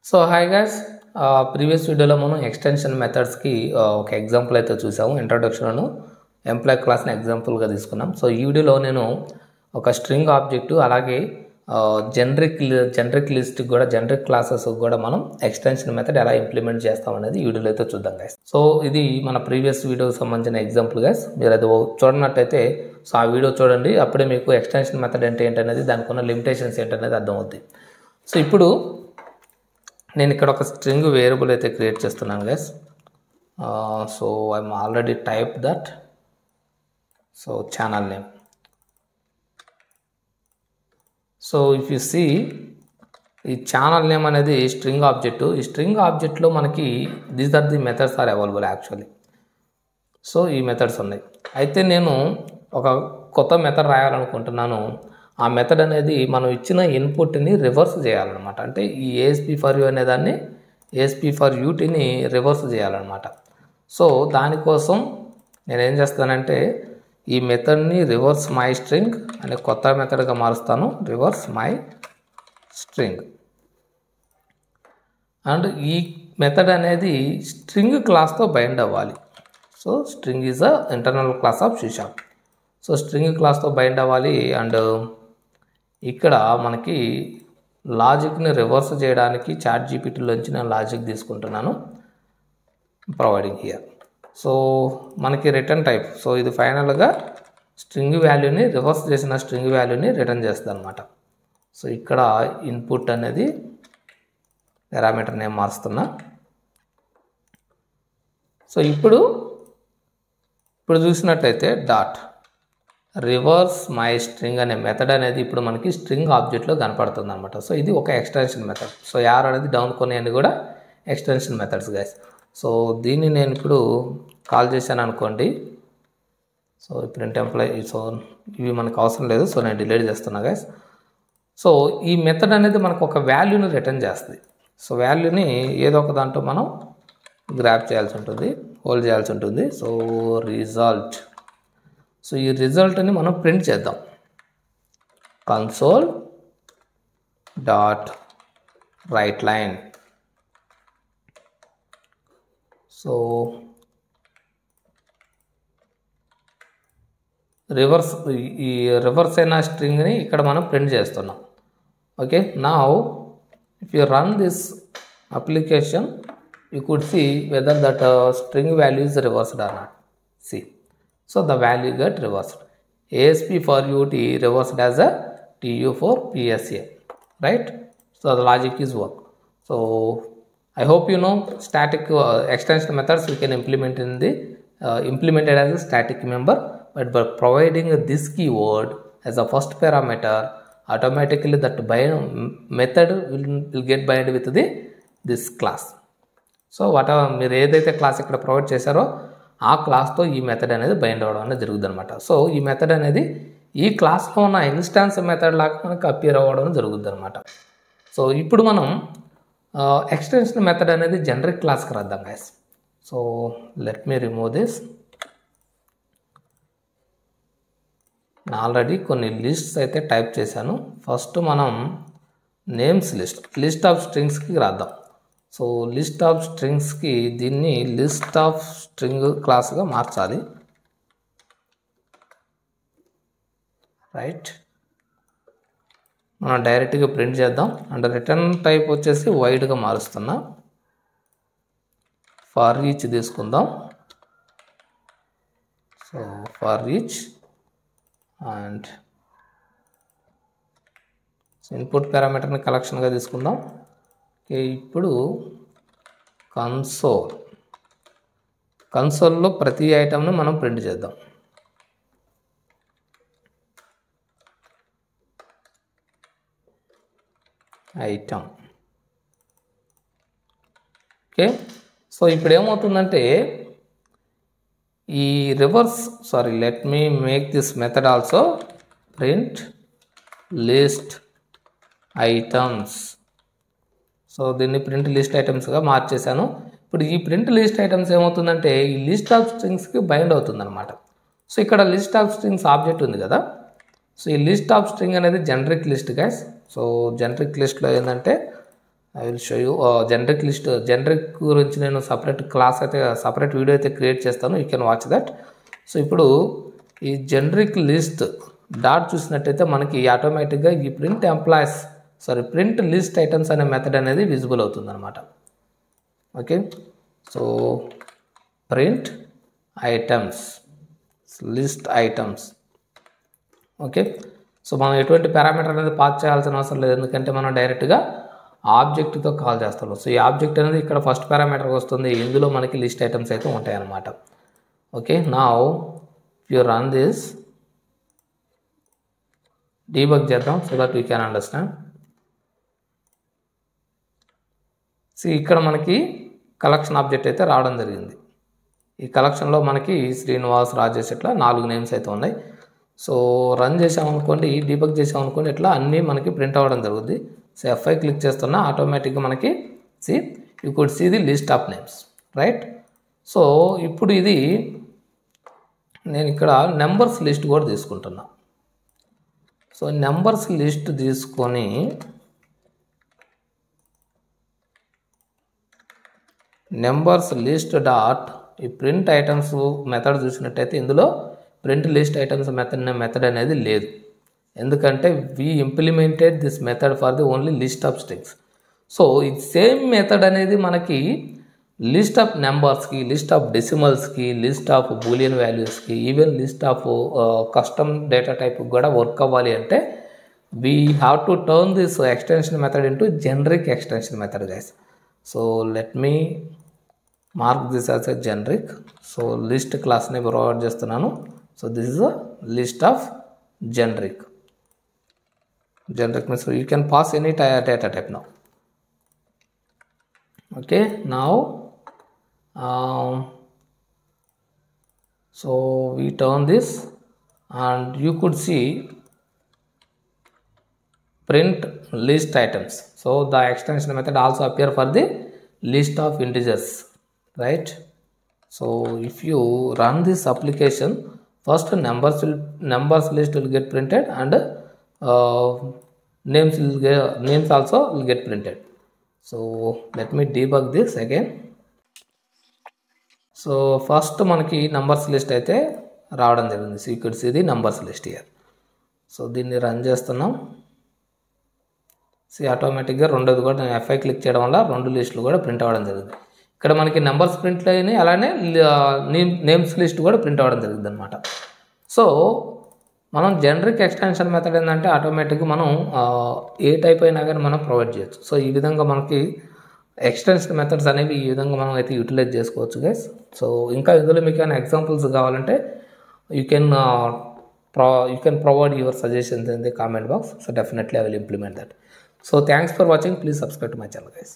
So hi guys, previous వీడియోలో మనం extension మెథడ్స్కి ఒక ఎగ్జాంపుల్ అయితే చూసాము. ఇంట్రొడక్షన్ను ఎంప్లాయ్ క్లాస్ని ఎగ్జాంపుల్గా తీసుకున్నాం. సో ఈ వీడియోలో నేను ఒక స్ట్రింగ్ ఆబ్జెక్టు అలాగే జనరిక్ లిస్ట్కి కూడా జనరిక్ క్లాసెస్ కూడా మనం ఎక్స్టెన్షన్ మెథడ్ ఎలా ఇంప్లిమెంట్ చేస్తాం అనేది ఈ వీడియోలో అయితే చూద్దాం గైస్. సో ఇది మన ప్రీవియస్ వీడియోకి సంబంధించిన ఎగ్జాంపుల్ గైస్. మీరు అది చూడనట్టయితే సో ఆ వీడియో చూడండి, అప్పుడే మీకు ఎక్స్టెన్షన్ మెథడ్ అంటే ఏంటనేది, దానికి ఉన్న లిమిటేషన్స్ ఏంటనేది అర్థమవుతుంది. సో ఇప్పుడు నేను ఇక్కడ ఒక స్ట్రింగ్ వేరియబుల్ అయితే క్రియేట్ చేస్తున్నాను guys. So I'm already type that. So channel name. So if you see, ఈ ఛానల్ నేమ్ అనేది స్ట్రింగ్ ఆబ్జెక్టు. ఈ స్ట్రింగ్ ఆబ్జెక్ట్లో మనకి these are the methods are available actually. So ఈ మెథడ్స్ ఉన్నాయి. అయితే నేను ఒక కొత్త మెథడ్ రాయాలనుకుంటున్నాను. ఆ మెథడ్ అనేది మనం ఇచ్చిన ఇన్పుట్ని రివర్స్ చేయాలన్నమాట. అంటే ఈ ఏఎస్పీ ఫర్ యూ అనే దాన్ని ఏఎస్పీ ఫర్ యూటీని రివర్స్ చేయాలన్నమాట. సో దానికోసం నేనేం చేస్తానంటే ఈ మెథడ్ని రివర్స్ మై స్ట్రింగ్ అనే కొత్త మెథడ్గా మారుస్తాను. Reverse my string. అండ్ ఈ మెథడ్ అనేది స్ట్రింగ్ క్లాస్తో బైండ్ అవ్వాలి. So string is a internal class of C#. So string క్లాస్తో బైండ్ అవ్వాలి. అండ్ ఇక్కడ మనకి లాజిక్ని రివర్స్ చేయడానికి ChatGPTలోంచి నేను లాజిక్ తీసుకుంటున్నాను, ప్రొవైడింగ్ హియర్. సో మనకి రిటర్న్ టైప్. సో ఇది ఫైనల్గా స్ట్రింగ్ వాల్యూని రివర్స్ చేసిన స్ట్రింగ్ వాల్యూని రిటర్న్ చేస్తుంది అనమాట. సో ఇక్కడ ఇన్పుట్ అనేది పారామీటర్ నేమ్ మారుస్తున్నా. సో ఇప్పుడు చూసినట్లయితే డాట్ రివర్స్ మై స్ట్రింగ్ అనే మెథడ్ అనేది ఇప్పుడు మనకి స్ట్రింగ్ ఆబ్జెక్ట్లో కనపడుతుంది అనమాట. సో ఇది ఒక ఎక్స్టెన్షన్ మెథడ్. సో యార్ అనేది డౌన్ కొని అని కూడా ఎక్స్టెన్షన్ మెథడ్స్ గైస్. సో దీన్ని నేను ఇప్పుడు కాల్ చేశాను అనుకోండి. So print employee. సో ఇవి మనకు అవసరం లేదు, సో నేను డిలీట్ చేస్తున్నా గైస్. సో ఈ మెథడ్ అనేది మనకు ఒక వాల్యూని రిటర్న్ చేస్తుంది. సో వాల్యూని ఏదో ఒక దాంట్లో మనం గ్రాప్ చేయాల్సి ఉంటుంది, హోల్డ్ చేయాల్సి ఉంటుంది. So result. సో ఈ రిజల్ట్ని మనం ప్రింట్ చేద్దాం. Console dot right line. So ఈ రివర్స్ అయిన స్ట్రింగ్ని ఇక్కడ మనం ప్రింట్ చేస్తున్నాం. Okay, now if you run this application you could see whether that string value is reversed or not. See, so the value got reversed. ASP for UT reversed as a TU for PSA, right? So the logic is work. So I hope you know static extension methods we can implement in the implemented as a static member, but by providing this keyword as a first parameter, automatically that method will get bind with this class. So మీరు ఏదైతే class ఇక్కడ provide చేశారో ఆ క్లాస్తో ఈ method అనేది bind అవ్వడం అనేది జరుగుతుంది అనమాట. సో ఈ మెథడ్ అనేది ఈ క్లాస్లో ఉన్న ఇన్స్టాన్స్ మెథడ్ లాగా మనకు అపియర్ అవ్వడం జరుగుతుంది అనమాట. సో ఇప్పుడు మనం ఎక్స్టెన్షన్ మెథడ్ అనేది జనరిక్ క్లాస్కి రాద్దాం guys. So let me remove this. నేను ఆల్రెడీ కొన్ని లిస్ట్స్ అయితే టైప్ చేశాను. ఫస్ట్ మనం నేమ్స్ లిస్ట్ ఆఫ్ స్ట్రింగ్స్కి రాద్దాం. సో లిస్ట్ ఆఫ్ స్ట్రింగ్స్కి దీన్ని లిస్ట్ ఆఫ్ స్ట్రింగ్ క్లాస్గా మార్చాలి, రైట్? మనం డైరెక్ట్గా ప్రింట్ చేద్దాం. అండ్ రిటర్న్ టైప్ వచ్చేసి వైడ్గా మారుస్తున్నా. ఫర్ ఈచ్ తీసుకుందాం. So for each and input పారామీటర్ని కలెక్షన్గా తీసుకుందాం. ఓకే, ఇప్పుడు కన్సోల్లో ప్రతి ఐటమ్ని మనం ప్రింట్ చేద్దాం. ఐటమ్. ఓకే, సో ఇప్పుడు ఏమవుతుందంటే ఈ let me make this method also print list items. So దీన్ని ప్రింట్ లిస్ట్ ఐటమ్స్గా మార్చేశాను. ఇప్పుడు ఈ ప్రింట్ లిస్ట్ ఐటమ్స్ ఏమవుతుందంటే ఈ లిస్ట్ ఆఫ్ స్ట్రింగ్స్కి బైండ్ అవుతుంది అనమాట. సో ఇక్కడ లిస్ట్ ఆఫ్ స్ట్రింగ్స్ ఆబ్జెక్ట్ ఉంది కదా. సో ఈ లిస్ట్ ఆఫ్ స్ట్రింగ్ అనేది generic list guys. So generic లిస్ట్లో ఏంటంటే I will show you generic list. Generic గురించి నేను సపరేట్ వీడియో అయితే క్రియేట్ చేస్తాను, you can watch that. So ఇప్పుడు ఈ జనరిక్ లిస్ట్ డాట్ చూసినట్టయితే మనకి ఆటోమేటిక్గా ఈ ప్రింట్ లిస్ట్ ఐటమ్స్ అనే మెథడ్ అనేది విజిబుల్ అవుతుంది అనమాట. Okay, so print items list items. Okay, so మనం ఎటువంటి పారామీటర్ అనేది పాస్ చేయాల్సిన అవసరం లేదు, ఎందుకంటే మనం డైరెక్ట్గా ఆబ్జెక్ట్తో కాల్ చేస్తాము. సో ఈ ఆబ్జెక్ట్ అనేది ఇక్కడ ఫస్ట్ పారామీటర్కి వస్తుంది, ఇందులో మనకి లిస్ట్ ఐటమ్స్ అయితే ఉంటాయి అన్నమాట. Okay, now you run this, debug చేద్దాం so that we can understand. So ఇక్కడ మనకి కలెక్షన్ ఆబ్జెక్ట్ అయితే రావడం జరిగింది. ఈ కలెక్షన్లో మనకి శ్రీనివాస్, రాజేష్ ఇట్లా 4 నేమ్స్ అయితే ఉన్నాయి. సో రన్ చేసామనుకోండి, డీబగ్ చేసామనుకోండి, ఇట్లా అన్నీ మనకి ప్రింట్ అవ్వడం జరుగుతుంది. సో F5 క్లిక్ చేస్తున్నా ఆటోమేటిక్గా మనకి you could see the list of names, right. So ఇప్పుడు ఇది నేను ఇక్కడ నెంబర్స్ లిస్ట్ కూడా తీసుకుంటున్నా. సో నెంబర్స్ లిస్ట్ తీసుకొని నెంబర్స్ లిస్ట్ డాట్ ఈ ప్రింట్ ఐటమ్స్ మెథడ్ చూసినట్టయితే ఇందులో ప్రింట్ లిస్ట్ ఐటమ్స్ మెథడ్ అనేది లేదు, ఎందుకంటే we implemented this method for the only list of strings. So ఈ సేమ్ మెథడ్ అనేది మనకి లిస్ట్ ఆఫ్ నెంబర్స్కి, లిస్ట్ ఆఫ్ డెసిమల్స్కి, లిస్ట్ ఆఫ్ బూలియన్ వాల్యూస్కి, even list of custom data టైప్కి కూడా వర్క్ అవ్వాలి అంటే we have to turn this extension method into generic extension method guys. So let me mark this as a generic. So list క్లాస్ని provide చేస్తున్నాను. So this is a list of generic means you can pass any data type now. Okay, now so we turn this and you could see print list items. So the extension method also appear for the list of integers, right. So if you run this application, first numbers list will get printed and names also will get printed. So let me debug this again. So first మనకి numbers list అయితే రావడం జరిగింది. So you could see the numbers list here. So దీన్ని run చేస్తున్నాం. So ఆటోమేటిక్గా రెండోది కూడా నేను F5 క్లిక్ చేయడం వల్ల 2 లిస్టులు కూడా ప్రింట్ అవ్వడం జరిగింది. ఇక్కడ మనకి నెంబర్స్ ప్రింట్ అయినాయి, అలానే నేమ్స్ లిస్ట్ కూడా ప్రింట్ అవ్వడం జరిగింది అనమాట. సో మనం జనరిక్ ఎక్స్టెన్షన్ మెథడ్ ఏంటంటే ఆటోమేటిక్గా మనం ఏ టైప్ అయినా కానీ మనం ప్రొవైడ్ చేయొచ్చు. సో ఈ విధంగా మనకి ఎక్స్టెన్షన్ మెథడ్స్ అనేవి ఈ విధంగా మనం అయితే యూటిలైజ్ చేసుకోవచ్చు గైస్. సో ఇంకా ఇందులో మీకు ఏమైనా ఎగ్జాంపుల్స్ కావాలంటే you can provide your suggestions in the comment box. So definitely I will implement that. So thanks for watching. Please subscribe to my channel guys.